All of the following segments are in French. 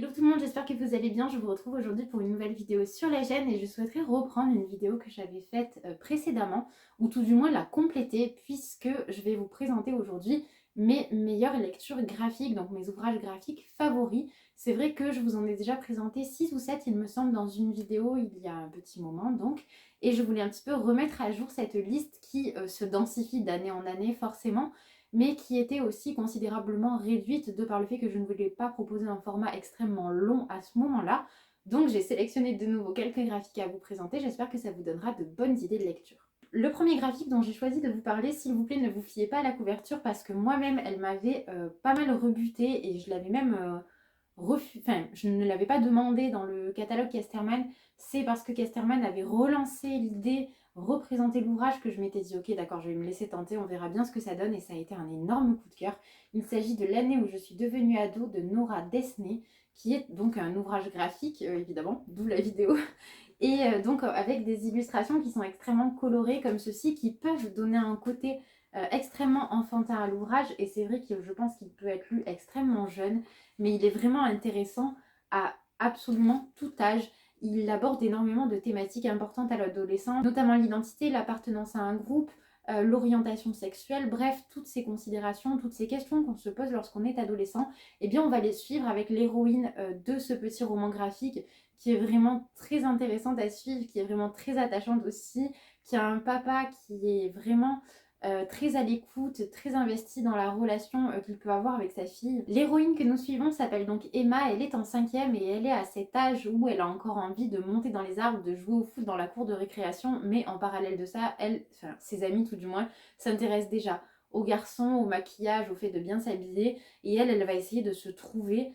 Hello tout le monde, j'espère que vous allez bien. Je vous retrouve aujourd'hui pour une nouvelle vidéo sur la chaîne et je souhaiterais reprendre une vidéo que j'avais faite précédemment, ou tout du moins la compléter, puisque je vais vous présenter aujourd'hui mes meilleures lectures graphiques, donc mes ouvrages graphiques favoris. C'est vrai que je vous en ai déjà présenté 6 ou 7 il me semble dans une vidéo il y a un petit moment donc, et je voulais un petit peu remettre à jour cette liste qui se densifie d'année en année forcément, mais qui était aussi considérablement réduite de par le fait que je ne voulais pas proposer un format extrêmement long à ce moment-là. Donc j'ai sélectionné de nouveau quelques graphiques à vous présenter, j'espère que ça vous donnera de bonnes idées de lecture. Le premier graphique dont j'ai choisi de vous parler, s'il vous plaît, ne vous fiez pas à la couverture parce que moi-même, elle m'avait pas mal rebuté et je l'avais même enfin, je ne l'avais pas demandé dans le catalogue Casterman. C'est parce que Casterman avait relancé l'idée, représenté l'ouvrage que je m'étais dit ok d'accord, je vais me laisser tenter, on verra bien ce que ça donne, et ça a été un énorme coup de cœur. Il s'agit de L'année où je suis devenue ado de Nora Desney, qui est donc un ouvrage graphique évidemment, d'où la vidéo, et donc avec des illustrations qui sont extrêmement colorées comme ceci, qui peuvent donner un côté extrêmement enfantin à l'ouvrage, et c'est vrai que je pense qu'il peut être lu extrêmement jeune, mais il est vraiment intéressant à absolument tout âge. Il aborde énormément de thématiques importantes à l'adolescent, notamment l'identité, l'appartenance à un groupe, l'orientation sexuelle, bref, toutes ces considérations, toutes ces questions qu'on se pose lorsqu'on est adolescent, eh bien on va les suivre avec l'héroïne de ce petit roman graphique qui est vraiment très intéressante à suivre, qui est vraiment très attachante aussi, qui a un papa qui est vraiment très à l'écoute, très investi dans la relation qu'il peut avoir avec sa fille. L'héroïne que nous suivons s'appelle donc Emma, elle est en 5e et elle est à cet âge où elle a encore envie de monter dans les arbres, de jouer au foot dans la cour de récréation, mais en parallèle de ça, elle, enfin ses amis tout du moins, s'intéressent déjà aux garçons, au maquillage, au fait de bien s'habiller, et elle va essayer de se trouver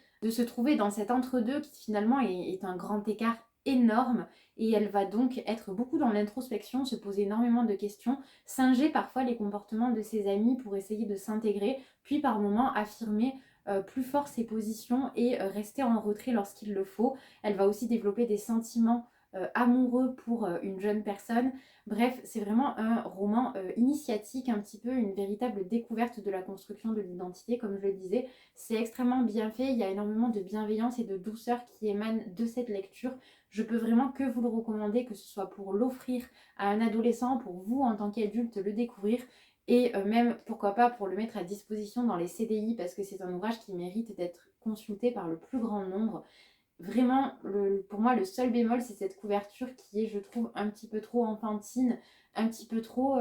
dans cet entre-deux qui finalement est un grand écart énorme, et elle va donc être beaucoup dans l'introspection, se poser énormément de questions, singer parfois les comportements de ses amis pour essayer de s'intégrer, puis par moments affirmer plus fort ses positions et rester en retrait lorsqu'il le faut. Elle va aussi développer des sentiments amoureux pour une jeune personne. Bref, c'est vraiment un roman initiatique, un petit peu une véritable découverte de la construction de l'identité, comme je le disais. C'est extrêmement bien fait, il y a énormément de bienveillance et de douceur qui émanent de cette lecture. Je peux vraiment que vous le recommander, que ce soit pour l'offrir à un adolescent, pour vous en tant qu'adulte le découvrir, et même pourquoi pas pour le mettre à disposition dans les CDI, parce que c'est un ouvrage qui mérite d'être consulté par le plus grand nombre. Vraiment, pour moi, le seul bémol, c'est cette couverture qui est, je trouve, un petit peu trop enfantine, un petit peu trop,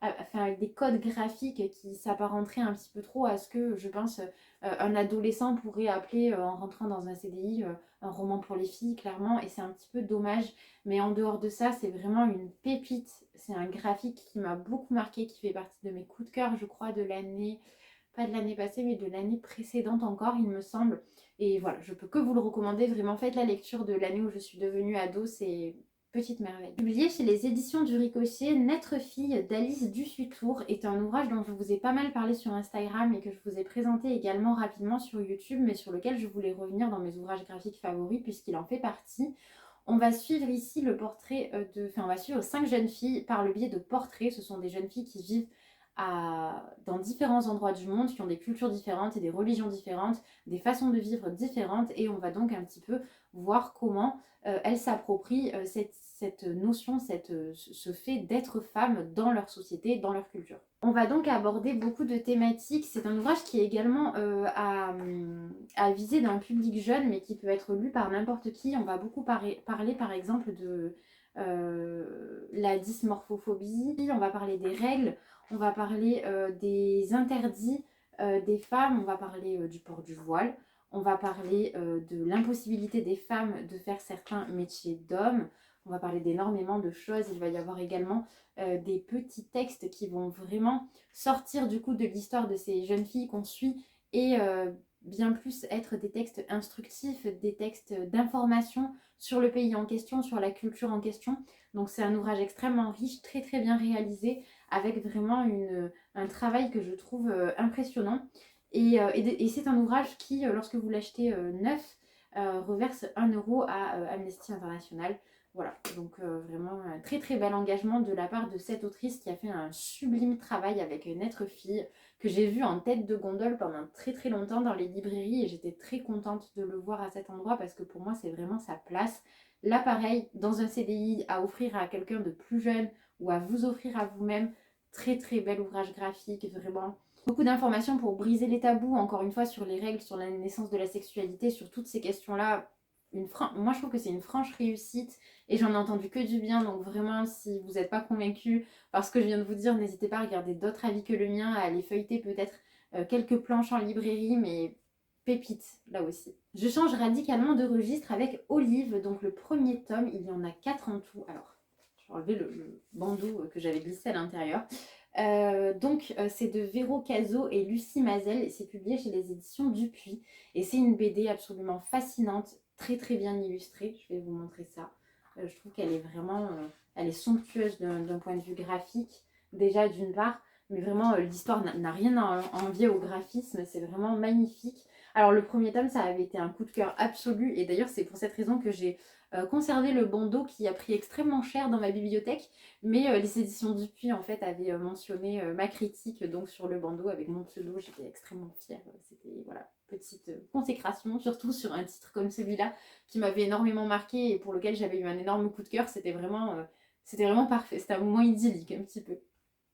enfin, avec des codes graphiques qui s'apparenteraient un petit peu trop à ce que, je pense, un adolescent pourrait appeler, en rentrant dans un CDI, un roman pour les filles, clairement, et c'est un petit peu dommage. Mais en dehors de ça, c'est vraiment une pépite. C'est un graphique qui m'a beaucoup marqué, qui fait partie de mes coups de cœur, je crois, de l'année, pas de l'année passée, mais de l'année précédente encore, il me semble. Et voilà, je peux que vous le recommander. Vraiment, faites la lecture de L'année où je suis devenue ado, c'est petite merveille. Publié chez les éditions du Ricochet, Naître fille d'Alice Dussutour est un ouvrage dont je vous ai pas mal parlé sur Instagram et que je vous ai présenté également rapidement sur YouTube, mais sur lequel je voulais revenir dans mes ouvrages graphiques favoris puisqu'il en fait partie. On va suivre ici le portrait on va suivre 5 jeunes filles par le biais de portraits. Ce sont des jeunes filles qui vivent dans différents endroits du monde, qui ont des cultures différentes et des religions différentes, des façons de vivre différentes, et on va donc un petit peu voir comment elles s'approprient cette notion, ce fait d'être femme dans leur société, dans leur culture. On va donc aborder beaucoup de thématiques. C'est un ouvrage qui est également à viser d'un public jeune, mais qui peut être lu par n'importe qui. On va beaucoup parler par exemple de la dysmorphophobie, on va parler des règles, on va parler des interdits des femmes, on va parler du port du voile, on va parler de l'impossibilité des femmes de faire certains métiers d'hommes, on va parler d'énormément de choses. Il va y avoir également des petits textes qui vont vraiment sortir du coup de l'histoire de ces jeunes filles qu'on suit, et bien plus être des textes instructifs, des textes d'information sur le pays en question, sur la culture en question. Donc c'est un ouvrage extrêmement riche, très très bien réalisé, avec vraiment un travail que je trouve impressionnant. Et c'est un ouvrage qui, lorsque vous l'achetez neuf, reverse 1 euro à Amnesty International. Voilà, donc vraiment un très très bel engagement de la part de cette autrice qui a fait un sublime travail avec Naître fille, que j'ai vu en tête de gondole pendant très très longtemps dans les librairies et j'étais très contente de le voir à cet endroit parce que pour moi c'est vraiment sa place. Là pareil, dans un CDI à offrir à quelqu'un de plus jeune ou à vous offrir à vous-même, très très bel ouvrage graphique, vraiment. Beaucoup d'informations pour briser les tabous, encore une fois, sur les règles, sur la naissance de la sexualité, sur toutes ces questions-là. Moi, je trouve que c'est une franche réussite et j'en ai entendu que du bien. Donc, vraiment, si vous n'êtes pas convaincu par ce que je viens de vous dire, n'hésitez pas à regarder d'autres avis que le mien, à aller feuilleter peut-être quelques planches en librairie, mais pépite là aussi. Je change radicalement de registre avec Olive, donc le premier tome. Il y en a 4 en tout. Alors, je vais enlever le bandeau que j'avais glissé à l'intérieur. C'est de Véro Cazot et Lucie Mazel et c'est publié chez les éditions Dupuis et c'est une BD absolument fascinante, très très bien illustrée, je vais vous montrer ça. Je trouve qu'elle est vraiment elle est somptueuse d'un point de vue graphique déjà d'une part, mais vraiment l'histoire n'a rien à envier au graphisme, c'est vraiment magnifique. Alors le premier tome ça avait été un coup de cœur absolu et d'ailleurs c'est pour cette raison que j'ai conservé le bandeau qui a pris extrêmement cher dans ma bibliothèque, mais les éditions Dupuis en fait avaient mentionné ma critique donc sur le bandeau avec mon pseudo, j'étais extrêmement fière. C'était voilà, petite consécration, surtout sur un titre comme celui-là qui m'avait énormément marqué et pour lequel j'avais eu un énorme coup de cœur. C'était vraiment parfait, c'était un moment idyllique un petit peu.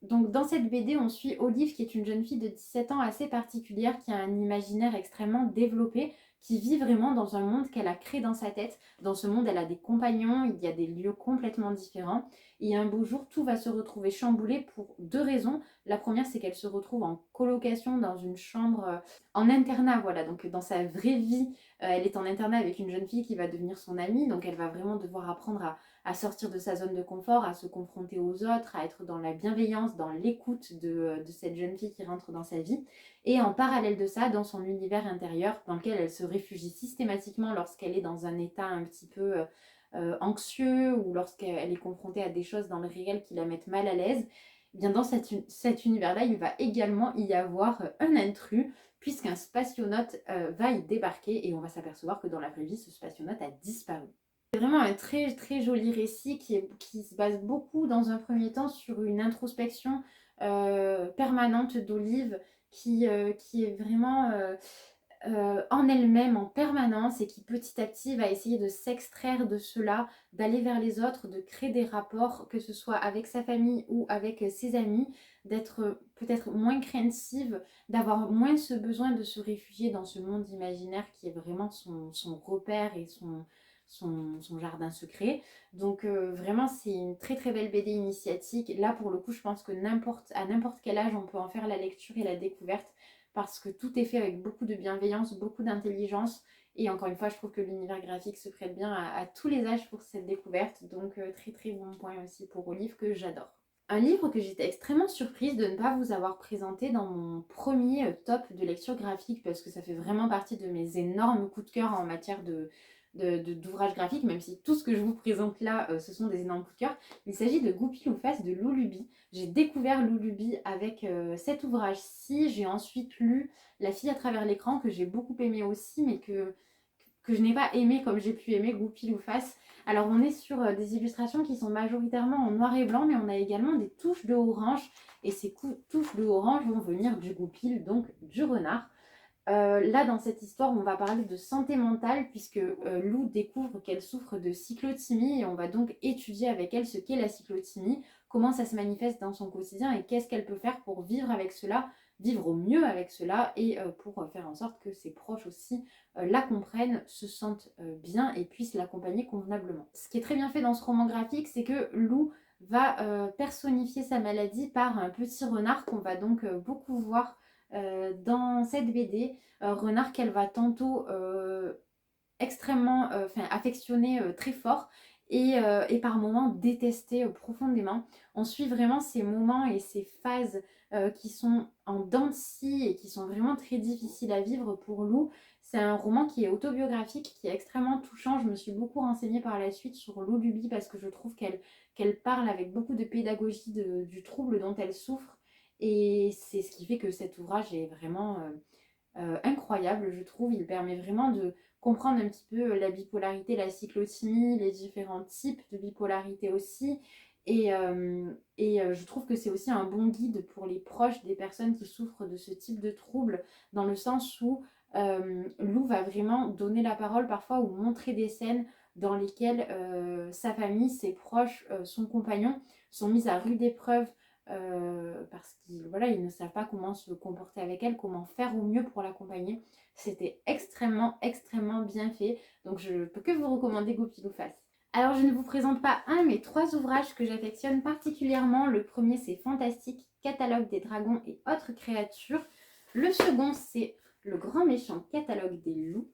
Donc dans cette BD, on suit Olive qui est une jeune fille de 17 ans assez particulière qui a un imaginaire extrêmement développé, qui vit vraiment dans un monde qu'elle a créé dans sa tête. Dans ce monde, elle a des compagnons, il y a des lieux complètement différents. Et un beau jour, tout va se retrouver chamboulé pour 2 raisons. La première, c'est qu'elle se retrouve en colocation dans une chambre en internat, voilà. Donc dans sa vraie vie, elle est en internat avec une jeune fille qui va devenir son amie. Donc elle va vraiment devoir apprendre à sortir de sa zone de confort, à se confronter aux autres, à être dans la bienveillance, dans l'écoute de cette jeune fille qui rentre dans sa vie. Et en parallèle de ça, dans son univers intérieur, dans lequel elle se réfugie systématiquement lorsqu'elle est dans un état un petit peu anxieux ou lorsqu'elle est confrontée à des choses dans le réel qui la mettent mal à l'aise, eh bien dans cet univers-là, il va également y avoir un intrus, puisqu'un spationaute va y débarquer et on va s'apercevoir que dans la vraie vie, ce spationaute a disparu. C'est vraiment un très très joli récit qui se base beaucoup dans un premier temps sur une introspection permanente d'Olive qui est vraiment en elle-même en permanence et qui petit à petit va essayer de s'extraire de cela, d'aller vers les autres, de créer des rapports, que ce soit avec sa famille ou avec ses amis, d'être peut-être moins craintive, d'avoir moins ce besoin de se réfugier dans ce monde imaginaire qui est vraiment son repère et son jardin secret. Donc vraiment c'est une très très belle BD initiatique. Là pour le coup je pense que à n'importe quel âge on peut en faire la lecture et la découverte parce que tout est fait avec beaucoup de bienveillance, beaucoup d'intelligence. Et encore une fois, je trouve que l'univers graphique se prête bien à tous les âges pour cette découverte. Donc très très bon point aussi pour Olive que j'adore. Un livre que j'étais extrêmement surprise de ne pas vous avoir présenté dans mon premier top de lecture graphique parce que ça fait vraiment partie de mes énormes coups de cœur en matière d'ouvrage graphique, même si tout ce que je vous présente là, ce sont des énormes coups de cœur. Il s'agit de Goupil ou Face de Lou Luby. J'ai découvert Lou Luby avec cet ouvrage-ci. J'ai ensuite lu La fille à travers l'écran, que j'ai beaucoup aimé aussi, mais que je n'ai pas aimé comme j'ai pu aimer Goupil ou Face. Alors on est sur des illustrations qui sont majoritairement en noir et blanc, mais on a également des touches de orange. Et ces touches de orange vont venir du goupil, donc du renard. Là, dans cette histoire, on va parler de santé mentale puisque Lou découvre qu'elle souffre de cyclothymie et on va donc étudier avec elle ce qu'est la cyclothymie, comment ça se manifeste dans son quotidien et qu'est-ce qu'elle peut faire pour vivre avec cela, vivre au mieux avec cela et pour faire en sorte que ses proches aussi la comprennent, se sentent bien et puissent l'accompagner convenablement. Ce qui est très bien fait dans ce roman graphique, c'est que Lou va personnifier sa maladie par un petit renard qu'on va donc beaucoup voir dans cette BD, renard qu'elle va tantôt extrêmement affectionner très fort et par moments détester profondément. On suit vraiment ces moments et ces phases qui sont en dents de scie et qui sont vraiment très difficiles à vivre pour Lou. C'est un roman qui est autobiographique, qui est extrêmement touchant. Je me suis beaucoup renseignée par la suite sur Lou Luby parce que je trouve qu'elle parle avec beaucoup de pédagogie du trouble dont elle souffre. Et c'est ce qui fait que cet ouvrage est vraiment incroyable, je trouve. Il permet vraiment de comprendre un petit peu la bipolarité, la cyclothymie, les différents types de bipolarité aussi. Je trouve que c'est aussi un bon guide pour les proches des personnes qui souffrent de ce type de trouble, dans le sens où Lou va vraiment donner la parole parfois ou montrer des scènes dans lesquelles sa famille, ses proches, son compagnon sont mis à rude épreuve parce qu'ils voilà, ils ne savent pas comment se comporter avec elle, comment faire au mieux pour l'accompagner. C'était extrêmement, extrêmement bien fait. Donc je peux que vous recommander Goupilou Face. Alors je ne vous présente pas un mais trois ouvrages que j'affectionne particulièrement. Le premier c'est Fantastique, catalogue des dragons et autres créatures. Le second c'est Le grand méchant catalogue des loups.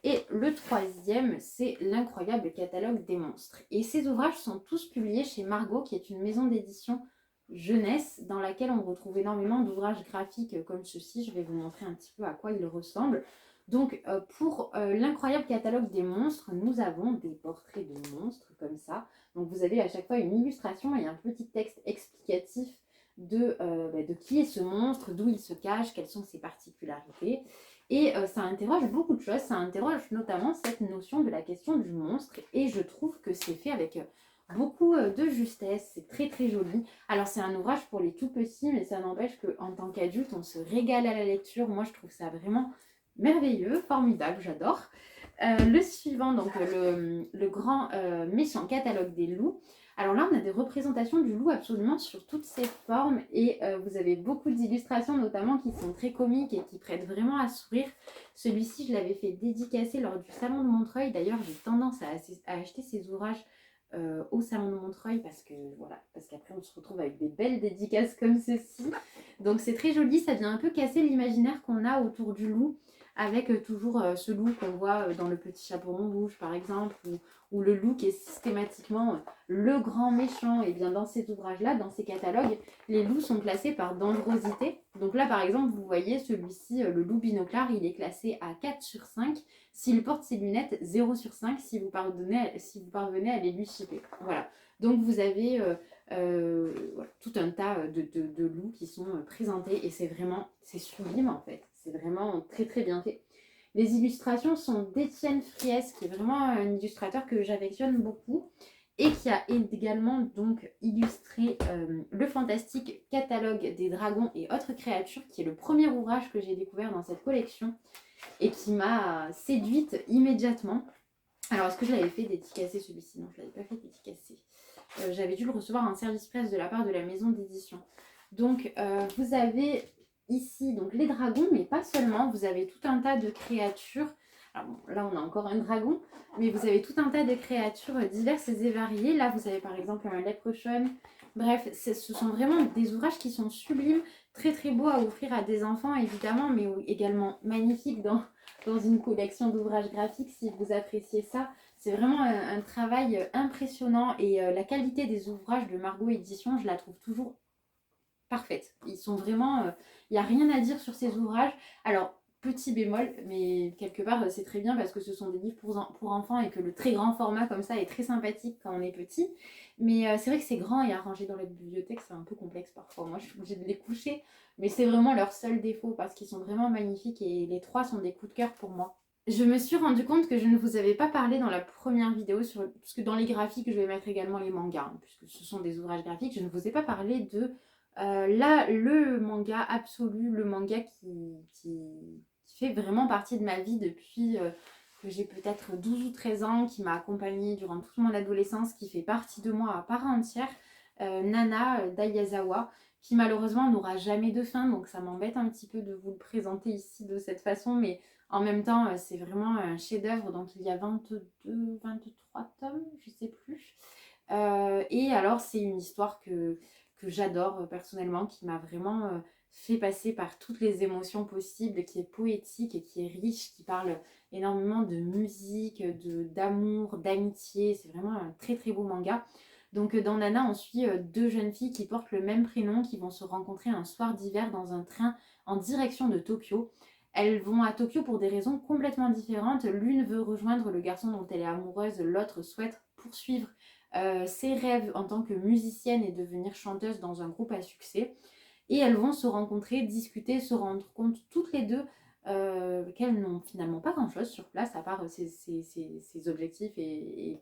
Et le troisième, c'est L'incroyable catalogue des monstres. Et ces ouvrages sont tous publiés chez Margot, qui est une maison d'édition jeunesse, dans laquelle on retrouve énormément d'ouvrages graphiques comme ceci. Je vais vous montrer un petit peu à quoi ils ressemblent. Donc, pour L'incroyable catalogue des monstres, nous avons des portraits de monstres comme ça. Donc, vous avez à chaque fois une illustration et un petit texte explicatif de qui est ce monstre, d'où il se cache, quelles sont ses particularités. Et ça interroge beaucoup de choses, ça interroge notamment cette notion de la question du monstre, et je trouve que c'est fait avec beaucoup de justesse, c'est très très joli. Alors c'est un ouvrage pour les tout petits, mais ça n'empêche qu'en tant qu'adulte, on se régale à la lecture. Moi je trouve ça vraiment merveilleux, formidable, j'adore. Le suivant, donc le grand méchant catalogue des loups. Alors là, on a des représentations du loup absolument sur toutes ses formes et vous avez beaucoup d'illustrations notamment qui sont très comiques et qui prêtent vraiment à sourire. Celui-ci, je l'avais fait dédicacer lors du salon de Montreuil. D'ailleurs, j'ai tendance à acheter ces ouvrages au salon de Montreuil parce que voilà, parce qu'après on se retrouve avec des belles dédicaces comme ceci. Donc c'est très joli, ça vient un peu casser l'imaginaire qu'on a autour du loup avec toujours ce loup qu'on voit dans Le Petit Chaperon Rouge par exemple, ou le loup qui est systématiquement le grand méchant. Et bien dans ces ouvrages-là, dans ces catalogues, les loups sont classés par dangerosité. Donc là par exemple, vous voyez celui-ci, le loup binoclard, il est classé à 4 sur 5. S'il porte ses lunettes, 0 sur 5 si vous parvenez à les lui chipper. Voilà. Donc vous avez voilà, tout un tas de loups qui sont présentés et c'est sublime en fait. C'est vraiment très très bien fait. Les illustrations sont d'Étienne Friès, qui est vraiment un illustrateur que j'affectionne beaucoup et qui a également donc illustré le fantastique catalogue des dragons et autres créatures, qui est le premier ouvrage que j'ai découvert dans cette collection et qui m'a séduite immédiatement. Alors, est-ce que je l'avais fait dédicacer celui-ci? Non, je ne l'avais pas fait dédicacer. J'avais dû le recevoir en service presse de la part de la maison d'édition. Donc, vous avez ici donc les dragons, mais pas seulement. Vous avez tout un tas de créatures. Alors, bon, là, on a encore un dragon, mais vous avez tout un tas de créatures diverses et variées. Là, vous avez par exemple un leprechaun. Bref, ce sont vraiment des ouvrages qui sont sublimes, très très beaux à offrir à des enfants, évidemment, mais également magnifiques dans une collection d'ouvrages graphiques si vous appréciez ça. C'est vraiment un travail impressionnant et la qualité des ouvrages de Margot Édition, je la trouve toujours parfaite. Ils sont vraiment... Il n'y a rien à dire sur ces ouvrages. Alors, petit bémol, mais quelque part c'est très bien parce que ce sont des livres pour enfants et que le très grand format comme ça est très sympathique quand on est petit. Mais c'est vrai que c'est grand et à ranger dans la bibliothèque, c'est un peu complexe parfois. Moi, je suis obligée de les coucher, mais c'est vraiment leur seul défaut parce qu'ils sont vraiment magnifiques et les trois sont des coups de cœur pour moi. Je me suis rendu compte que je ne vous avais pas parlé dans la première vidéo, parce que dans les graphiques, je vais mettre également les mangas, hein, puisque ce sont des ouvrages graphiques. Je ne vous ai pas parlé de le manga absolu, le manga qui fait vraiment partie de ma vie depuis que j'ai peut-être 12 ou 13 ans, qui m'a accompagnée durant toute mon adolescence, qui fait partie de moi à part entière, Nana d'Ayazawa, qui malheureusement n'aura jamais de fin, donc ça m'embête un petit peu de vous le présenter ici de cette façon, mais en même temps, c'est vraiment un chef-d'œuvre. Donc il y a 22, 23 tomes, je sais plus. Et alors, c'est une histoire que j'adore personnellement, qui m'a vraiment fait passer par toutes les émotions possibles, qui est poétique et qui est riche, qui parle énormément de musique, d'amour, d'amitié. C'est vraiment un très très beau manga. Donc dans Nana, on suit deux jeunes filles qui portent le même prénom, qui vont se rencontrer un soir d'hiver dans un train en direction de Tokyo. Elles vont à Tokyo pour des raisons complètement différentes. L'une veut rejoindre le garçon dont elle est amoureuse, l'autre souhaite poursuivre ses rêves en tant que musicienne et devenir chanteuse dans un groupe à succès. Et elles vont se rencontrer, discuter, se rendre compte toutes les deux qu'elles n'ont finalement pas grand chose sur place à part ses objectifs et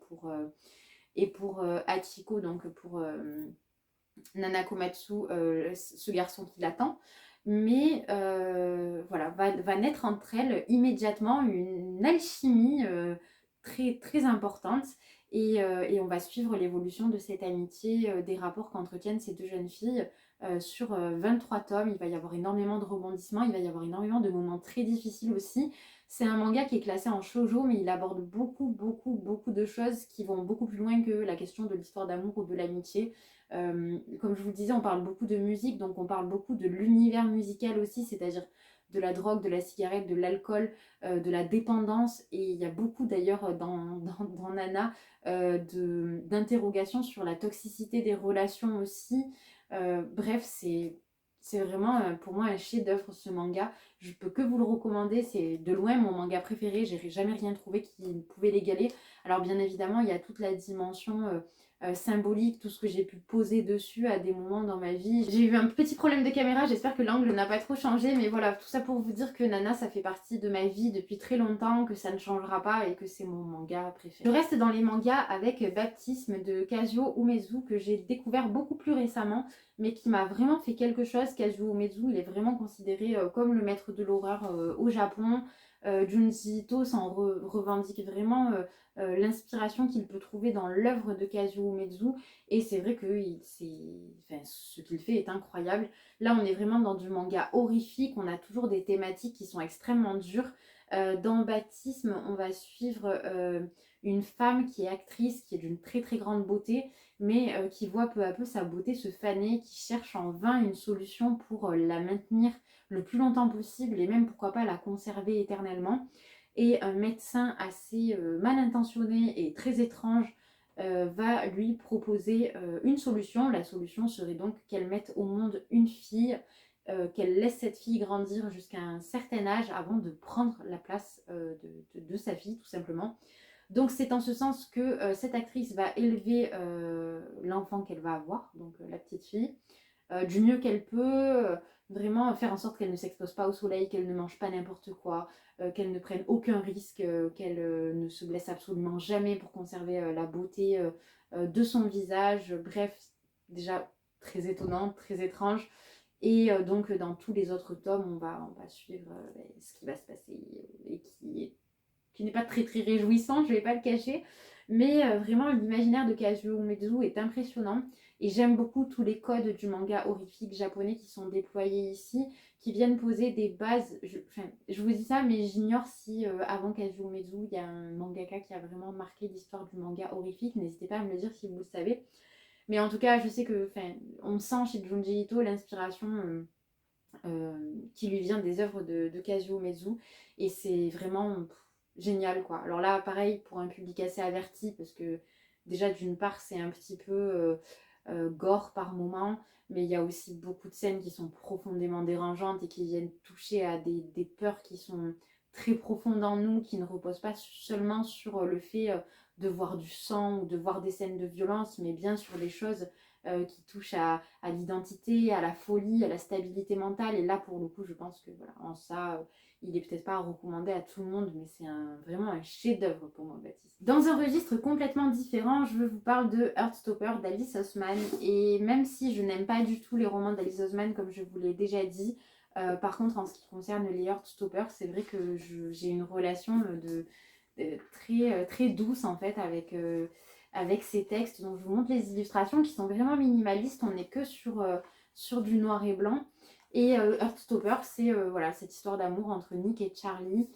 pour Hachiko, donc pour Nana Komatsu, ce garçon qui l'attend. Mais voilà, va naître entre elles immédiatement une alchimie très, très importante. Et on va suivre l'évolution de cette amitié, des rapports qu'entretiennent ces deux jeunes filles sur 23 tomes. Il va y avoir énormément de rebondissements, il va y avoir énormément de moments très difficiles aussi. C'est un manga qui est classé en shoujo, mais il aborde beaucoup, beaucoup, beaucoup de choses qui vont beaucoup plus loin que la question de l'histoire d'amour ou de l'amitié. Comme je vous le disais, on parle beaucoup de musique, donc on parle beaucoup de l'univers musical aussi, c'est-à-dire de la drogue, de la cigarette, de l'alcool, de la dépendance. Et il y a beaucoup d'ailleurs dans Nana d'interrogations sur la toxicité des relations aussi. Bref, c'est vraiment pour moi un chef-d'œuvre ce manga. Je peux que vous le recommander, c'est de loin mon manga préféré. J'ai jamais rien trouvé qui pouvait l'égaler. Alors bien évidemment, il y a toute la dimension symbolique, tout ce que j'ai pu poser dessus à des moments dans ma vie. J'ai eu un petit problème de caméra, j'espère que l'angle n'a pas trop changé, mais voilà, tout ça pour vous dire que Nana, ça fait partie de ma vie depuis très longtemps, que ça ne changera pas et que c'est mon manga préféré. Je reste dans les mangas avec Baptisme de Kazuo Umezu, que j'ai découvert beaucoup plus récemment, mais qui m'a vraiment fait quelque chose. Kazuo Umezu, il est vraiment considéré comme le maître de l'horreur au Japon. Junji Ito s'en revendique vraiment l'inspiration qu'il peut trouver dans l'œuvre de Kazuo Umezu. Et c'est vrai que enfin, ce qu'il fait est incroyable. Là, on est vraiment dans du manga horrifique. On a toujours des thématiques qui sont extrêmement dures. Dans Baptisme, on va suivre une femme qui est actrice, qui est d'une très très grande beauté, mais qui voit peu à peu sa beauté se faner, qui cherche en vain une solution pour la maintenir le plus longtemps possible et même pourquoi pas la conserver éternellement. Et un médecin assez mal intentionné et très étrange va lui proposer une solution. La solution serait donc qu'elle mette au monde une fille, qu'elle laisse cette fille grandir jusqu'à un certain âge avant de prendre la place de sa fille tout simplement. Donc c'est en ce sens que cette actrice va élever l'enfant qu'elle va avoir, donc la petite fille, du mieux qu'elle peut, vraiment faire en sorte qu'elle ne s'expose pas au soleil, qu'elle ne mange pas n'importe quoi, qu'elle ne prenne aucun risque, qu'elle ne se blesse absolument jamais pour conserver la beauté de son visage. Bref, déjà très étonnant, très étrange. Et donc dans tous les autres tomes, on va suivre ce qui va se passer et qui n'est pas très très réjouissant, je ne vais pas le cacher. Mais vraiment, l'imaginaire de Kazuo Umezu est impressionnant. Et j'aime beaucoup tous les codes du manga horrifique japonais qui sont déployés ici, qui viennent poser des bases. Je vous dis ça, mais j'ignore si avant Kazuo Umezu, il y a un mangaka qui a vraiment marqué l'histoire du manga horrifique. N'hésitez pas à me le dire si vous le savez. Mais en tout cas, je sais que, on sent chez Junji Ito l'inspiration qui lui vient des œuvres de Kazuo Umezu. Et c'est vraiment génial, quoi. Alors là, pareil, pour un public assez averti, parce que déjà, d'une part, c'est un petit peu gore par moment, mais il y a aussi beaucoup de scènes qui sont profondément dérangeantes et qui viennent toucher à des peurs qui sont très profondes en nous, qui ne reposent pas seulement sur le fait de voir du sang ou de voir des scènes de violence, mais bien sur des choses qui touchent à l'identité, à la folie, à la stabilité mentale. Et là, pour le coup, je pense que voilà, en ça, il est peut-être pas à recommander à tout le monde, mais c'est vraiment un chef-d'œuvre pour moi, Baptiste. Dans un registre complètement différent, je vous parle de Heartstopper d'Alice Oseman. Et même si je n'aime pas du tout les romans d'Alice Oseman, comme je vous l'ai déjà dit, par contre, en ce qui concerne les Heartstopper, c'est vrai que j'ai une relation très, très douce en fait avec ces textes. Donc je vous montre les illustrations qui sont vraiment minimalistes. On n'est que sur du noir et blanc. Et Heartstopper, c'est voilà, cette histoire d'amour entre Nick et Charlie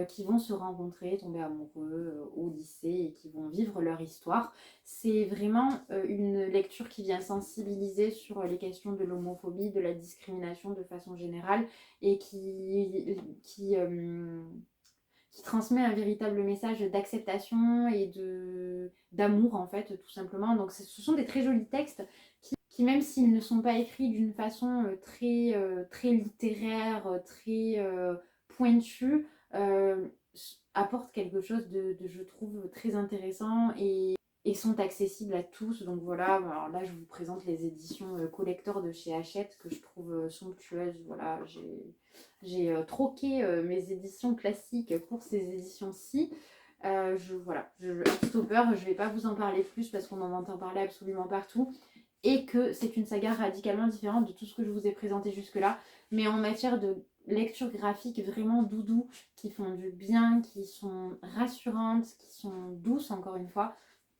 qui vont se rencontrer, tomber amoureux au lycée et qui vont vivre leur histoire. C'est vraiment une lecture qui vient sensibiliser sur les questions de l'homophobie, de la discrimination de façon générale et qui transmet un véritable message d'acceptation et d'amour en fait tout simplement. Donc ce sont des très jolis textes qui même s'ils ne sont pas écrits d'une façon très littéraire, très pointue, apportent quelque chose je trouve, très intéressant et sont accessibles à tous. Donc voilà, alors là je vous présente les éditions collector de chez Hachette que je trouve somptueuses. Voilà, j'ai troqué mes éditions classiques pour ces éditions-ci. Voilà, Heartstopper, je ne vais pas vous en parler plus parce qu'on en entend parler absolument partout et que c'est une saga radicalement différente de tout ce que je vous ai présenté jusque-là, mais en matière de lecture graphique vraiment doudou, qui font du bien, qui sont rassurantes, qui sont douces encore une fois.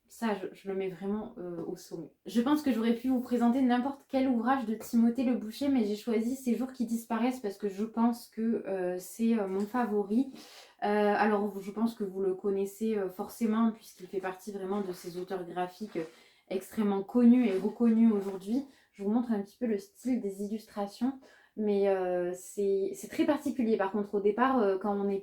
Ça, je le mets vraiment au sommet. Je pense que j'aurais pu vous présenter n'importe quel ouvrage de Timothée Le Boucher, mais j'ai choisi Ces jours qui disparaissent parce que je pense que c'est mon favori. Alors, je pense que vous le connaissez forcément, puisqu'il fait partie vraiment de ces auteurs graphiques extrêmement connus et reconnus aujourd'hui. Je vous montre un petit peu le style des illustrations, mais c'est très particulier. Par contre, au départ, quand on n'est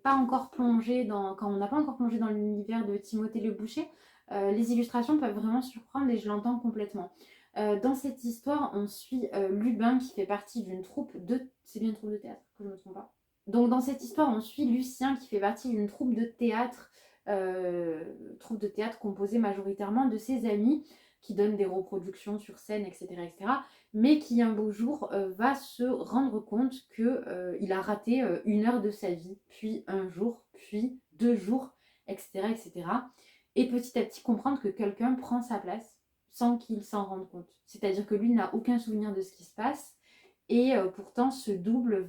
pas encore plongé quand on n'a pas encore plongé dans l'univers de Timothée Le Boucher, les illustrations peuvent vraiment surprendre et je l'entends complètement. Dans cette histoire, on suit Lubin qui fait partie d'une troupe de... C'est bien une troupe de théâtre, que je ne me trompe pas. Donc dans cette histoire, on suit Lucien qui fait partie d'une troupe de théâtre composée majoritairement de ses amis qui donnent des reproductions sur scène, etc. etc. mais qui un beau jour va se rendre compte qu'il a raté 1 heure de sa vie, puis un jour, puis 2 jours, etc. etc. Et petit à petit comprendre que quelqu'un prend sa place sans qu'il s'en rende compte. C'est-à-dire que lui n'a aucun souvenir de ce qui se passe et pourtant ce double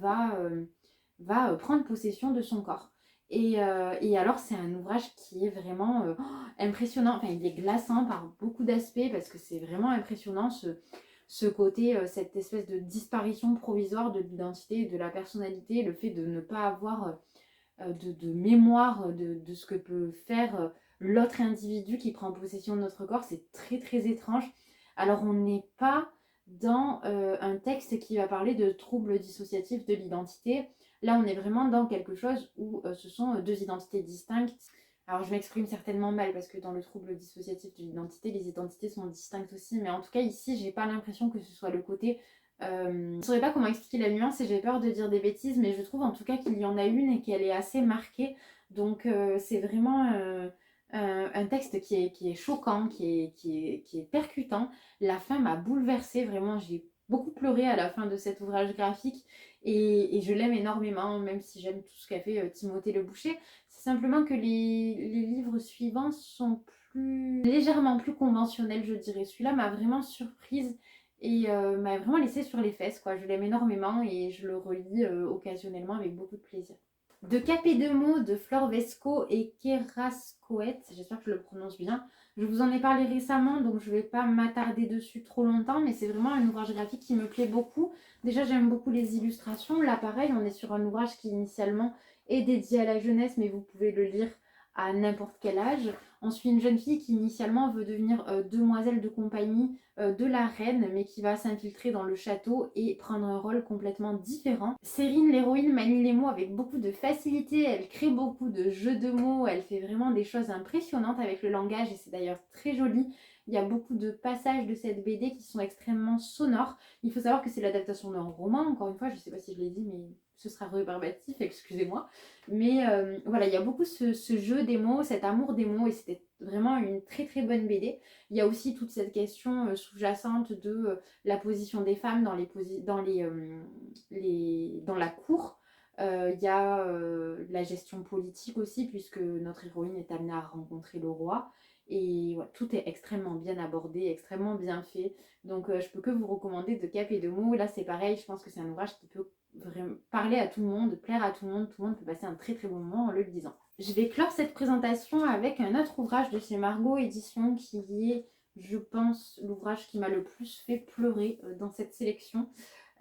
va prendre possession de son corps. Et alors c'est un ouvrage qui est vraiment impressionnant, enfin il est glaçant par beaucoup d'aspects parce que c'est vraiment impressionnant ce côté, cette espèce de disparition provisoire de l'identité, de la personnalité, le fait de ne pas avoir de mémoire de ce que peut faire l'autre individu qui prend possession de notre corps, c'est très très étrange. Alors on n'est pas dans un texte qui va parler de troubles dissociatifs de l'identité. Là on est vraiment dans quelque chose où ce sont deux identités distinctes. Alors je m'exprime certainement mal parce que dans le trouble dissociatif de l'identité, les identités sont distinctes aussi, mais en tout cas ici j'ai pas l'impression que ce soit le côté je ne saurais pas comment expliquer la nuance et j'ai peur de dire des bêtises, mais je trouve en tout cas qu'il y en a une et qu'elle est assez marquée. Donc c'est vraiment un texte qui est choquant, qui est percutant. La fin m'a bouleversée, vraiment j'ai beaucoup pleuré à la fin de cet ouvrage graphique et je l'aime énormément, même si j'aime tout ce qu'a fait Timothée Le Boucher. C'est simplement que les livres suivants sont légèrement plus conventionnels, je dirais. Celui-là m'a vraiment surprise et m'a vraiment laissé sur les fesses, quoi. Je l'aime énormément et je le relis occasionnellement avec beaucoup de plaisir. De Cap et de mots de Flore Vesco et Kerascoët, j'espère que je le prononce bien. Je vous en ai parlé récemment, donc je ne vais pas m'attarder dessus trop longtemps, mais c'est vraiment un ouvrage graphique qui me plaît beaucoup. Déjà, j'aime beaucoup les illustrations. Là, pareil, on est sur un ouvrage qui initialement est dédié à la jeunesse, mais vous pouvez le lire à n'importe quel âge. On suit une jeune fille qui initialement veut devenir demoiselle de compagnie de la reine, mais qui va s'infiltrer dans le château et prendre un rôle complètement différent. Sérine, l'héroïne, manie les mots avec beaucoup de facilité, elle crée beaucoup de jeux de mots, elle fait vraiment des choses impressionnantes avec le langage et c'est d'ailleurs très joli. Il y a beaucoup de passages de cette BD qui sont extrêmement sonores. Il faut savoir que c'est l'adaptation d'un roman, encore une fois, je ne sais pas si je l'ai dit, mais ce sera rébarbatif, excusez-moi. Mais voilà, il y a beaucoup ce jeu des mots, cet amour des mots, et c'était vraiment une très très bonne BD. Il y a aussi toute cette question sous-jacente de la position des femmes dans la cour. Il y a la gestion politique aussi, puisque notre héroïne est amenée à rencontrer le roi. Et voilà, tout est extrêmement bien abordé, extrêmement bien fait. Donc je peux que vous recommander De Cap et de mots. Là c'est pareil, je pense que c'est un ouvrage qui peut vraiment parler à tout le monde, plaire à tout le monde peut passer un très très bon moment en le lisant. Je vais clore cette présentation avec un autre ouvrage de chez Margot Éditions qui est, je pense, l'ouvrage qui m'a le plus fait pleurer dans cette sélection,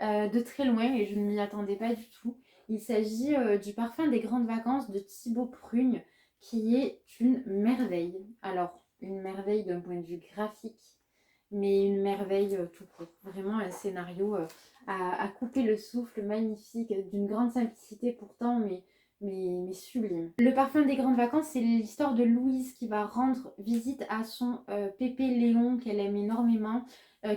de très loin et je ne m'y attendais pas du tout. Il s'agit du Parfum des grandes vacances de Thibaut Prugne qui est une merveille. Alors, une merveille d'un point de vue graphique, mais une merveille tout court. Vraiment un scénario à couper le souffle, magnifique, d'une grande simplicité pourtant, mais sublime. Le Parfum des grandes vacances, c'est l'histoire de Louise qui va rendre visite à son pépé Léon, qu'elle aime énormément,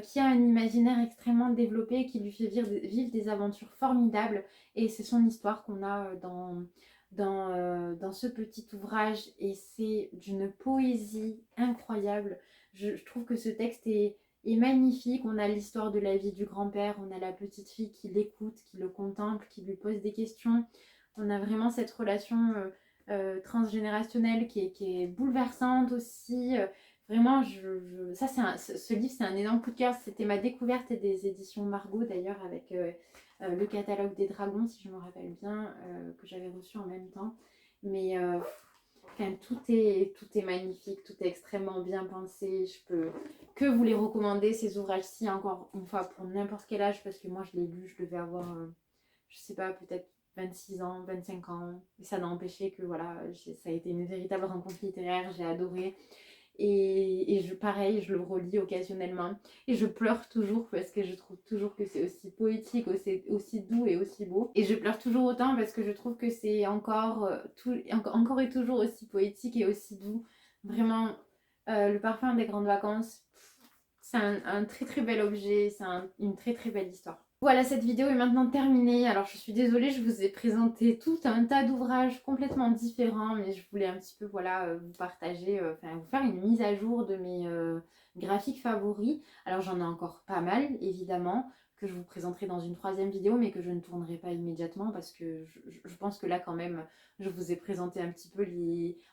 qui a un imaginaire extrêmement développé, qui lui fait vivre des aventures formidables. Et c'est son histoire qu'on a dans ce petit ouvrage et c'est d'une poésie incroyable. Je trouve que ce texte est magnifique. On a l'histoire de la vie du grand-père, on a la petite fille qui l'écoute, qui le contemple, qui lui pose des questions. On a vraiment cette relation transgénérationnelle qui est bouleversante aussi. Vraiment, ce livre, c'est un énorme coup de cœur. C'était ma découverte des éditions Margot d'ailleurs avec le catalogue des dragons, si je me rappelle bien, que j'avais reçu en même temps. Mais enfin, tout est magnifique, tout est extrêmement bien pensé. Je peux que vous les recommander, ces ouvrages-ci, encore une fois, pour n'importe quel âge, parce que moi, je l'ai lu, je devais avoir, je sais pas, peut-être 26 ans, 25 ans. Et ça n'a empêché que, voilà, ça a été une véritable rencontre littéraire, j'ai adoré. Pareil, je le relis occasionnellement. Et je pleure toujours parce que je trouve toujours que c'est aussi poétique, aussi doux et aussi beau. Et je pleure toujours autant parce que je trouve que c'est encore et toujours aussi poétique et aussi doux. Vraiment, le parfum des grandes vacances, c'est un très très bel objet, c'est une très très belle histoire. Voilà, cette vidéo est maintenant terminée. Alors je suis désolée, je vous ai présenté tout un tas d'ouvrages complètement différents, mais je voulais un petit peu voilà, vous partager, vous faire une mise à jour de mes graphiques favoris. Alors j'en ai encore pas mal, évidemment, que je vous présenterai dans une troisième vidéo, mais que je ne tournerai pas immédiatement parce que je pense que là quand même, je vous ai présenté un petit peu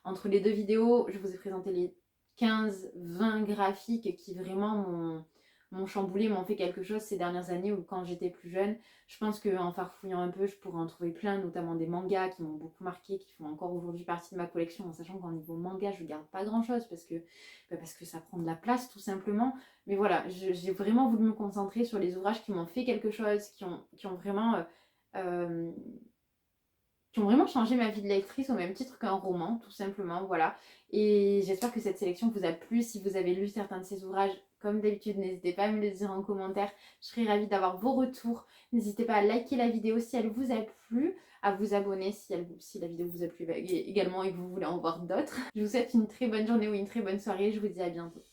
entre les deux vidéos, je vous ai présenté les 15-20 graphiques qui vraiment m'ont chamboulé, m'ont fait quelque chose ces dernières années ou quand j'étais plus jeune. Je pense qu'en farfouillant un peu, je pourrais en trouver plein, notamment des mangas qui m'ont beaucoup marqué, qui font encore aujourd'hui partie de ma collection, en sachant qu'en niveau manga, je garde pas grand chose parce que ça prend de la place tout simplement. Mais voilà, j'ai vraiment voulu me concentrer sur les ouvrages qui m'ont fait quelque chose, qui ont vraiment... euh, qui ont vraiment changé ma vie de lectrice au même titre qu'un roman, tout simplement, voilà. Et j'espère que cette sélection vous a plu. Si vous avez lu certains de ces ouvrages, comme d'habitude, n'hésitez pas à me le dire en commentaire. Je serais ravie d'avoir vos retours. N'hésitez pas à liker la vidéo si elle vous a plu, à vous abonner si la vidéo vous a plu également et que vous voulez en voir d'autres. Je vous souhaite une très bonne journée ou une très bonne soirée. Je vous dis à bientôt.